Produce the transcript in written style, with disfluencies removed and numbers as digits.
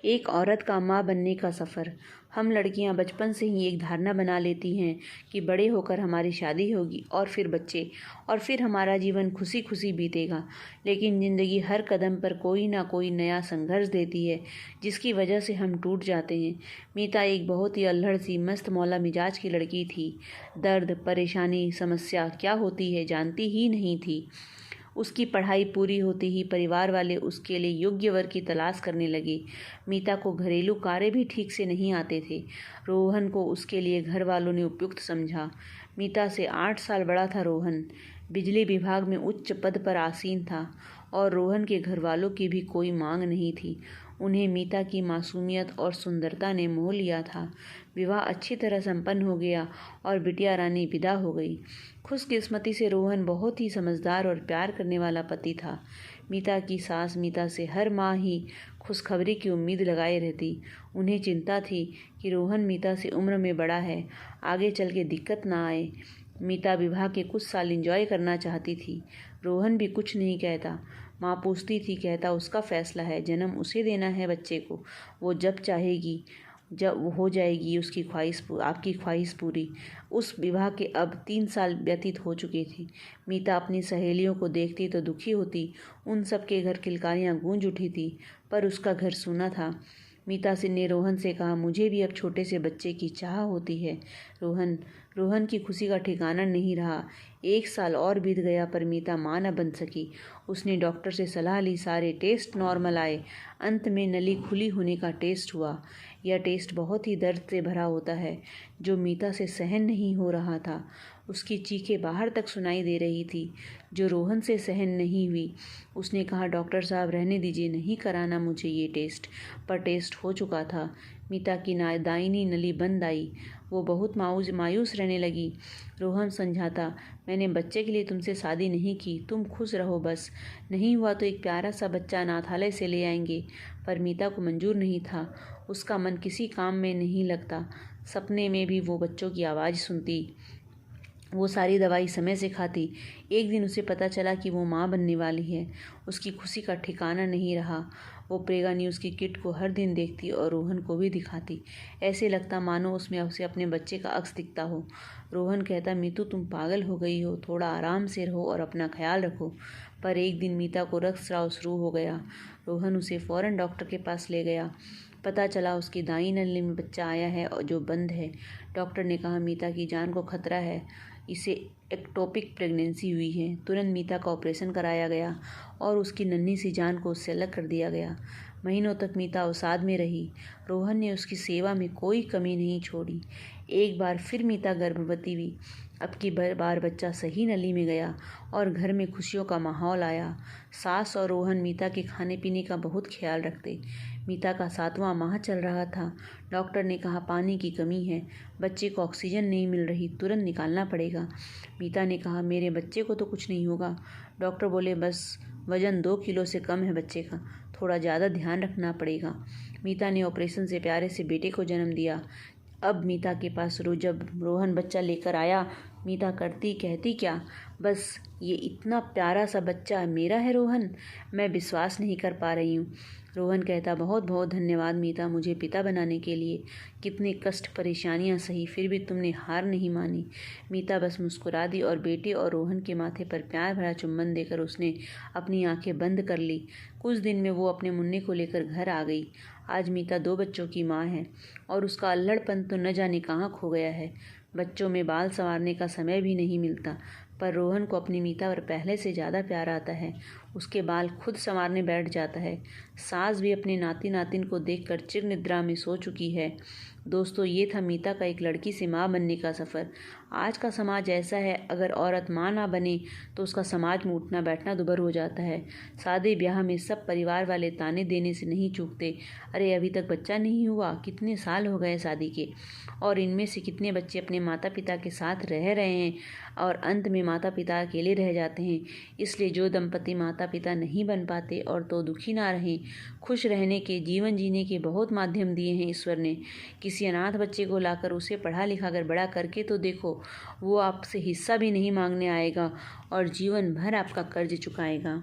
एक औरत का माँ बनने का सफ़र। हम लड़कियां बचपन से ही एक धारणा बना लेती हैं कि बड़े होकर हमारी शादी होगी और फिर बच्चे और फिर हमारा जीवन खुशी खुशी बीतेगा। लेकिन ज़िंदगी हर कदम पर कोई ना कोई नया संघर्ष देती है जिसकी वजह से हम टूट जाते हैं। मीता एक बहुत ही अल्हड़ सी मस्त मौला मिजाज की लड़की थी। दर्द, परेशानी, समस्या क्या होती है जानती ही नहीं थी। उसकी पढ़ाई पूरी होते ही परिवार वाले उसके लिए योग्य वर की तलाश करने लगे। मीता को घरेलू कार्य भी ठीक से नहीं आते थे। रोहन को उसके लिए घर वालों ने उपयुक्त समझा। मीता से 8 साल बड़ा था रोहन। बिजली विभाग में उच्च पद पर आसीन था और रोहन के घर वालों की भी कोई मांग नहीं थी। उन्हें मीता की मासूमियत और सुंदरता ने मोह लिया था। विवाह अच्छी तरह संपन्न हो गया और बिटिया रानी विदा हो गई। खुशकिस्मती से रोहन बहुत ही समझदार और प्यार करने वाला पति था। मीता की सास मीता से हर माह ही खुशखबरी की उम्मीद लगाए रहती। उन्हें चिंता थी कि रोहन मीता से उम्र में बड़ा है, आगे चल के दिक्कत ना आए। मीता विवाह के कुछ साल एंजॉय करना चाहती थी। रोहन भी कुछ नहीं कहता। माँ पूछती थी, कहता उसका फैसला है, जन्म उसे देना है बच्चे को, वो जब चाहेगी जब वो हो जाएगी उसकी ख्वाहिश आपकी ख्वाहिश पूरी। उस विवाह के अब 3 साल व्यतीत हो चुके थे। मीता अपनी सहेलियों को देखती तो दुखी होती। उन सब के घर किलकारियाँ गूंज उठी थी, पर उसका घर सूना था। मीता से ने रोहन से कहा, मुझे भी अब छोटे से बच्चे की चाह होती है। रोहन की खुशी का ठिकाना नहीं रहा। 1 साल और बीत गया पर मीता मां न बन सकी। उसने डॉक्टर से सलाह ली, सारे टेस्ट नॉर्मल आए। अंत में नली खुली होने का टेस्ट हुआ। यह टेस्ट बहुत ही दर्द से भरा होता है, जो मीता से सहन नहीं हो रहा था। उसकी चीखें बाहर तक सुनाई दे रही थी, जो रोहन से सहन नहीं हुई। उसने कहा, डॉक्टर साहब रहने दीजिए, नहीं कराना मुझे ये टेस्ट। पर टेस्ट हो चुका था। मीता की दाहिनी नली बंद आई। वो बहुत मायूस रहने लगी। रोहन समझाता, मैंने बच्चे के लिए तुमसे शादी नहीं की, तुम खुश रहो बस। नहीं हुआ तो एक प्यारा सा बच्चा अनाथालय से ले आएंगे। पर मीता को मंजूर नहीं था। उसका मन किसी काम में नहीं लगता। सपने में भी वो बच्चों की आवाज़ सुनती। वो सारी दवाई समय से खाती। एक दिन उसे पता चला कि वो माँ बनने वाली है। उसकी खुशी का ठिकाना नहीं रहा। वो प्रेगा न्यूज़ की किट को हर दिन देखती और रोहन को भी दिखाती। ऐसे लगता मानो उसमें उसे अपने बच्चे का अक्स दिखता हो। रोहन कहता, मीतू तुम पागल हो गई हो, थोड़ा आराम से रहो और अपना ख्याल रखो। पर एक दिन मीता को रक्तस्राव शुरू हो गया। रोहन उसे फ़ौरन डॉक्टर के पास ले गया। पता चला उसकी दाई नली में बच्चा आया है और जो बंद है। डॉक्टर ने कहा, मीता की जान को खतरा है, इसे एक्टोपिक प्रेगनेंसी हुई है। तुरंत मीता का ऑपरेशन कराया गया और उसकी नन्ही सी जान को उससे अलग कर दिया गया। महीनों तक मीता अवसाद में रही। रोहन ने उसकी सेवा में कोई कमी नहीं छोड़ी। एक बार फिर मीता गर्भवती हुई। अब की बार बच्चा सही नली में गया और घर में खुशियों का माहौल आया। सास और रोहन मीता के खाने पीने का बहुत ख्याल रखते। मीता का 7वां माह चल रहा था। डॉक्टर ने कहा, पानी की कमी है, बच्चे को ऑक्सीजन नहीं मिल रही, तुरंत निकालना पड़ेगा। मीता ने कहा, मेरे बच्चे को तो कुछ नहीं होगा। डॉक्टर बोले, बस वज़न 2 किलो से कम है बच्चे का, थोड़ा ज़्यादा ध्यान रखना पड़ेगा। मीता ने ऑपरेशन से प्यारे से बेटे को जन्म दिया। अब मीता के पास जब रोहन बच्चा लेकर आया, मीता कहती क्या, बस ये इतना प्यारा सा बच्चा मेरा है रोहन, मैं विश्वास नहीं कर पा रही हूँ। रोहन कहता, बहुत बहुत धन्यवाद मीता, मुझे पिता बनाने के लिए। कितने कष्ट परेशानियाँ सही, फिर भी तुमने हार नहीं मानी। मीता बस मुस्कुरा दी और बेटे और रोहन के माथे पर प्यार भरा चुम्बन देकर उसने अपनी आंखें बंद कर ली। कुछ दिन में वो अपने मुन्ने को लेकर घर आ गई। आज मीता 2 बच्चों की माँ है और उसका अल्हड़पन तो न जाने कहाँ खो गया है। बच्चों में बाल संवारने का समय भी नहीं मिलता। पर रोहन को अपनी मीता पर पहले से ज़्यादा प्यार आता है। उसके बाल खुद संवारने बैठ जाता है। सास भी अपने नाती नातिन को देखकर चिर निद्रा में सो चुकी है। दोस्तों, ये था मीता का एक लड़की से माँ बनने का सफ़र। आज का समाज ऐसा है, अगर औरत माँ ना बने तो उसका समाज में उठना बैठना दुभर हो जाता है। शादी ब्याह में सब परिवार वाले ताने देने से नहीं चूकते। अरे अभी तक बच्चा नहीं हुआ, कितने साल हो गए शादी के, और इनमें से कितने बच्चे अपने माता पिता के साथ रह रहे हैं और अंत में माता पिता अकेले रह जाते हैं। इसलिए जो दंपति माता पिता नहीं बन पाते और तो दुखी ना रहें, खुश रहने के, जीवन जीने के बहुत माध्यम दिए हैं ईश्वर ने। किसी अनाथ बच्चे को लाकर उसे पढ़ा लिखा कर बड़ा करके तो देखो, वो आपसे हिस्सा भी नहीं मांगने आएगा और जीवन भर आपका कर्ज चुकाएगा।